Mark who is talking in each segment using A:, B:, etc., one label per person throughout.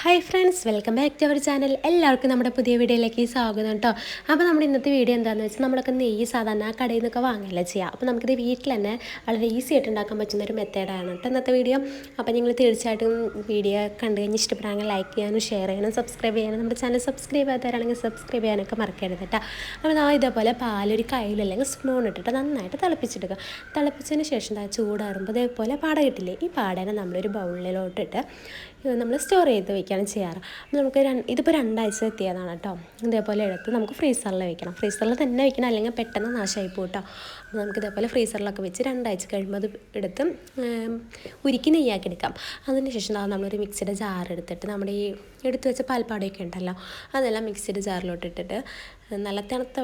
A: Hi friends, welcome back to our channel. എല്ലാവർക്കും നമ്മുടെ പുതിയ വീഡിയോയിലേക്ക് സ്വാഗതം കേട്ടോ. അപ്പോൾ നമ്മുടെ ഇന്നത്തെ വീഡിയോ എന്താണെന്ന് വെച്ചാൽ നമ്മളൊക്കെ നെയ്യ് സാധാരണ കടയിൽ നിന്നൊക്കെ വാങ്ങില്ല ചെയ്യുക. അപ്പോൾ നമുക്കിത് വീട്ടിൽ തന്നെ വളരെ ഈസി ആയിട്ട് ഉണ്ടാക്കാൻ പറ്റുന്ന ഒരു മെത്തേഡാണ് കേട്ടോ ഇന്നത്തെ വീഡിയോ. അപ്പോൾ നിങ്ങൾ തീർച്ചയായിട്ടും വീഡിയോ കണ്ടു കഴിഞ്ഞ് ഇഷ്ടപ്പെടാമെങ്കിൽ ലൈക്ക് ചെയ്യാനും ഷെയർ ചെയ്യാനും സബ്സ്ക്രൈബ് ചെയ്യാനും നമ്മുടെ ചാനൽ സബ്സ്ക്രൈബ് ചെയ്യാത്തവരാണെങ്കിൽ സബ്സ്ക്രൈബ് ചെയ്യാനൊക്കെ മറക്കരുത് കേട്ടോ. അപ്പോൾ ഇതേപോലെ പാലൊരു കയ്യിൽ അല്ലെങ്കിൽ സ്പൂൺ ഇട്ടിട്ട് നന്നായിട്ട് തിളപ്പിച്ചെടുക്കുക. തിളപ്പിച്ചതിന് ശേഷം ചൂടാറുമ്പോൾ ഇതേപോലെ പാട കിട്ടില്ലേ, ഈ പാടനെ നമ്മളൊരു ബൗളിലോട്ടിട്ട് നമ്മൾ സ്റ്റോർ ചെയ്ത് വയ്ക്കുകയാണ് ചെയ്യാറ്. അപ്പോൾ നമുക്ക് ഇതിപ്പോൾ 2 ആഴ്ച എത്തിയതാണ് കേട്ടോ. ഇതേപോലെ എടുത്ത് നമുക്ക് ഫ്രീസറിൽ വെക്കണം. ഫ്രീസറിൽ തന്നെ വെക്കണം, അല്ലെങ്കിൽ പെട്ടെന്ന് നാശമായി പോകും കേട്ടോ. അപ്പോൾ നമുക്ക് ഇതേപോലെ ഫ്രീസറിലൊക്കെ വെച്ച് 2 ആഴ്ച കഴിയുമ്പോൾ അത് എടുത്ത് ഉരുക്കി നെയ്യാക്കി എടുക്കാം. അതിന് ശേഷം നമ്മളൊരു മിക്സിയുടെ ജാർ എടുത്തിട്ട് നമ്മുടെ ഈ എടുത്ത് വെച്ച പാൽപ്പാടയൊക്കെ ഉണ്ടല്ലോ, അതെല്ലാം മിക്സിയുടെ ജാറിലോട്ട് ഇട്ടിട്ട് നല്ല തണുത്ത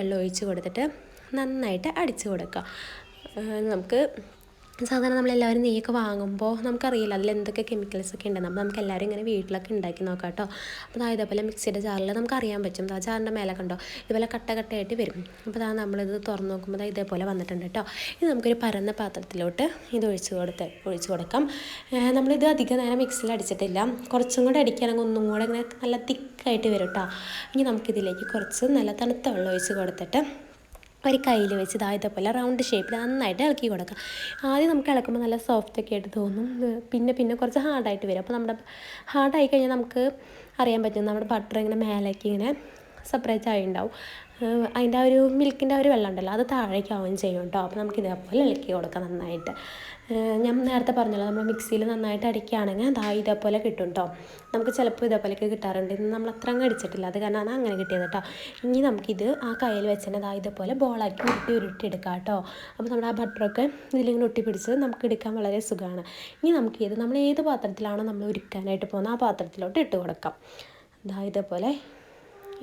A: വെള്ളം ഒഴിച്ച് കൊടുത്തിട്ട് നന്നായിട്ട് അടിച്ച് കൊടുക്കുക. നമുക്ക് സാധാരണ നമ്മളെല്ലാവരും നെയ്യൊക്കെ വാങ്ങുമ്പോൾ നമുക്കറിയില്ല അതിൽ എന്തൊക്കെ കെമിക്കൽസൊക്കെ ഉണ്ടെന്ന്. അപ്പോൾ നമുക്ക് എല്ലാവരും ഇങ്ങനെ വീട്ടിലൊക്കെ ഉണ്ടാക്കി നോക്കാം കേട്ടോ. അപ്പോൾ ഇതേപോലെ മിക്സിയുടെ ജാറിൽ നമുക്ക് അറിയാൻ പറ്റും. ജാറിൻ്റെ മേലെ കണ്ടോ ഇതുപോലെ കട്ടയായിട്ട് വരും. അപ്പോൾ നമ്മളിത് തുറന്ന് നോക്കുമ്പോൾ ഇതേപോലെ വന്നിട്ടുണ്ട് കേട്ടോ. ഇത് നമുക്കൊരു പരന്ന പാത്രത്തിലോട്ട് ഇത് ഒഴിച്ച് കൊടുക്കാം. നമ്മളിത് അധികം നേരം മിക്സിയിൽ അടിച്ചിട്ടില്ല, കുറച്ചും കൂടെ അടിക്കുകയാണെങ്കിൽ ഒന്നും കൂടെ ഇങ്ങനെ നല്ല തിക്കായിട്ട് വരും കേട്ടോ. ഇനി നമുക്കിതിലേക്ക് കുറച്ച് നല്ല തണുത്ത വെള്ളം ഒഴിച്ച് കൊടുത്തിട്ട് ഒരു കയ്യിൽ വെച്ച് ഇതേപോലെ റൗണ്ട് ഷേപ്പിൽ നന്നായിട്ട് ഇളക്കി കൊടുക്കുക. ആദ്യം നമുക്ക് ഇളക്കുമ്പോൾ നല്ല സോഫ്റ്റൊക്കെ ആയിട്ട് തോന്നും, പിന്നെ കുറച്ച് ഹാർഡായിട്ട് വരും. അപ്പോൾ നമ്മുടെ ഹാർഡായി കഴിഞ്ഞാൽ നമുക്ക് അറിയാൻ പറ്റും നമ്മുടെ ബട്ടർ ഇങ്ങനെ മേലേക്ക് ഇങ്ങനെ സെപ്പറേറ്റ് ആയി ഉണ്ടാവും. അതിൻ്റെ ആ ഒരു മിൽക്കിൻ്റെ ഒരു വെള്ളം ഉണ്ടല്ലോ, അത് താഴേക്കാവുകയും ചെയ്യും കേട്ടോ. അപ്പോൾ നമുക്ക് ഇതേപോലെ ഇളക്കി കൊടുക്കാം നന്നായിട്ട്. ഞാൻ നേരത്തെ പറഞ്ഞല്ലോ, നമ്മൾ മിക്സിയിൽ നന്നായിട്ട് അടിക്കുകയാണെങ്കിൽ ഇതേപോലെ കിട്ടും കേട്ടോ. നമുക്ക് ചിലപ്പോൾ ഇതേപോലെയൊക്കെ കിട്ടാറുണ്ട്. ഇന്ന് നമ്മൾ അത്ര അങ്ങ് അടിച്ചിട്ടില്ല, അത് കാരണമാണ് അങ്ങനെ കിട്ടിയത് കേട്ടോ. ഇനി നമുക്കിത് ആ കയ്യിൽ വെച്ചിട്ട് ഇതേപോലെ ബോളാക്കി ഉരുട്ടിയെടുക്കാം കേട്ടോ. അപ്പോൾ നമ്മുടെ ആ ബട്ടറൊക്കെ ഇതിലിങ്ങനെ ഒട്ടിപ്പിടിച്ച് നമുക്ക് എടുക്കാൻ വളരെ സുഖമാണ്. ഇനി നമുക്കിത് നമ്മൾ ഏത് പാത്രത്തിലാണോ നമ്മൾ ഉരുക്കാനായിട്ട് പോകുന്നത് ആ പാത്രത്തിലോട്ട് ഇട്ട് കൊടുക്കാം. ഇതേപോലെ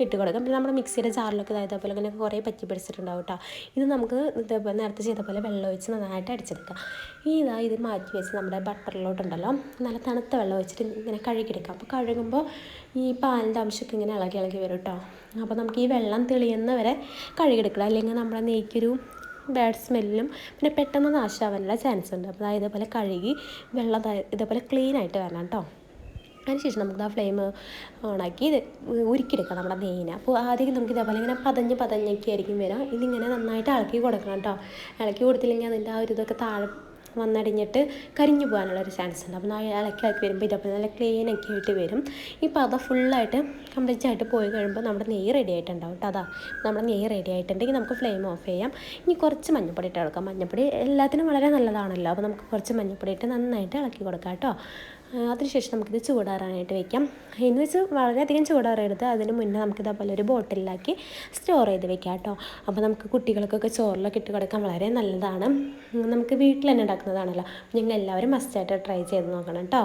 A: ഇട്ട് കൊടുക്കാം. പിന്നെ നമ്മുടെ മിക്സിയുടെ ജാറിലൊക്കെ ഇതേപോലെ ഇങ്ങനെ കുറേ പറ്റി പിടിച്ചിട്ടുണ്ടാവും കേട്ടോ. ഇത് നമുക്ക് ഇതേപോലെ നേരത്തെ ചെയ്ത പോലെ വെള്ളം ഒഴിച്ച് നന്നായിട്ട് അടിച്ചെടുക്കാം. ഇത് മാറ്റി വെച്ച് നമ്മുടെ ബട്ടറിലോട്ടുണ്ടല്ലോ നല്ല തണുത്ത വെള്ളം ഒഴിച്ചിട്ട് ഇങ്ങനെ കഴുകിയെടുക്കാം. അപ്പോൾ കഴുകുമ്പോൾ ഈ പാലിൻ്റെ അംശമൊക്കെ ഇങ്ങനെ ഇളകി വരും കേട്ടോ. അപ്പോൾ നമുക്ക് ഈ വെള്ളം തെളിയുന്നവരെ കഴുകിയെടുക്കണം, അല്ലെങ്കിൽ നമ്മുടെ നെയ്ക്കൊരു ബാഡ് സ്മെല്ലും പിന്നെ പെട്ടെന്ന് നാശമാവാനുള്ള ചാൻസ് ഉണ്ട്. അപ്പോൾ ഇതേപോലെ കഴുകി വെള്ളം ഇതേപോലെ ക്ലീനായിട്ട് വരണം കേട്ടോ. അതിനുശേഷം നമുക്ക് ഫ്ലെയിം ഓണാക്കി ഇത് ഉരുക്കിയെടുക്കാം നമ്മുടെ നെയ്യിനെ. അപ്പോൾ ആദ്യം നമുക്ക് ഇതേപോലെ ഇങ്ങനെ പതഞ്ഞൊക്കെ ആയിരിക്കും വരാം. ഇതിങ്ങനെ നന്നായിട്ട് ഇളക്കി കൊടുക്കണം കേട്ടോ. ഇളക്കി കൊടുത്തില്ലെങ്കിൽ അതിൻ്റെ ആ ഒരു ഇതൊക്കെ താഴെ വന്നടിഞ്ഞിട്ട് കരിഞ്ഞു പോകാനുള്ളൊരു ചാൻസ് ഉണ്ട്. അപ്പോൾ ഇളക്കി വരുമ്പോൾ ഇതേപോലെ നല്ല ക്ലീനൊക്കെ ആയിട്ട് വരും. ഇപ്പോൾ ഫുള്ളായിട്ട് കംപ്ലീറ്റ് ആയിട്ട് പോയി കഴിയുമ്പോൾ നമ്മുടെ നെയ്യ് റെഡി ആയിട്ടുണ്ടാവും കേട്ടോ. നമ്മുടെ നെയ്യ് റെഡി ആയിട്ടുണ്ടെങ്കിൽ നമുക്ക് ഫ്ലെയിം ഓഫ് ചെയ്യാം. ഇനി കുറച്ച് മഞ്ഞൾപ്പൊടി ഇട്ട് കൊടുക്കാം. മഞ്ഞൾപ്പൊടി എല്ലാത്തിനും വളരെ നല്ലതാണല്ലോ. അപ്പോൾ നമുക്ക് കുറച്ച് മഞ്ഞൾപ്പൊടി ഇട്ട് നന്നായിട്ട് ഇളക്കി കൊടുക്കാം കേട്ടോ. അതിനുശേഷം നമുക്കിത് ചൂടാറാനായിട്ട് വയ്ക്കാം. എന്ന് വെച്ച് വളരെയധികം ചൂടാറരുത്, അതിന് മുന്നേ നമുക്കിതേപോലെ ഒരു ബോട്ടിലാക്കി സ്റ്റോർ ചെയ്ത് വെക്കാം കേട്ടോ. അപ്പോൾ നമുക്ക് കുട്ടികൾക്കൊക്കെ ചോറിലൊക്കെ ഇട്ട് കൊടുക്കാൻ വളരെ നല്ലതാണ്. നമുക്ക് വീട്ടിൽ തന്നെ ഉണ്ടാക്കുന്നതാണല്ലോ. നിങ്ങൾ എല്ലാവരും മസ്റ്റായിട്ട് ട്രൈ ചെയ്ത് നോക്കണം കേട്ടോ.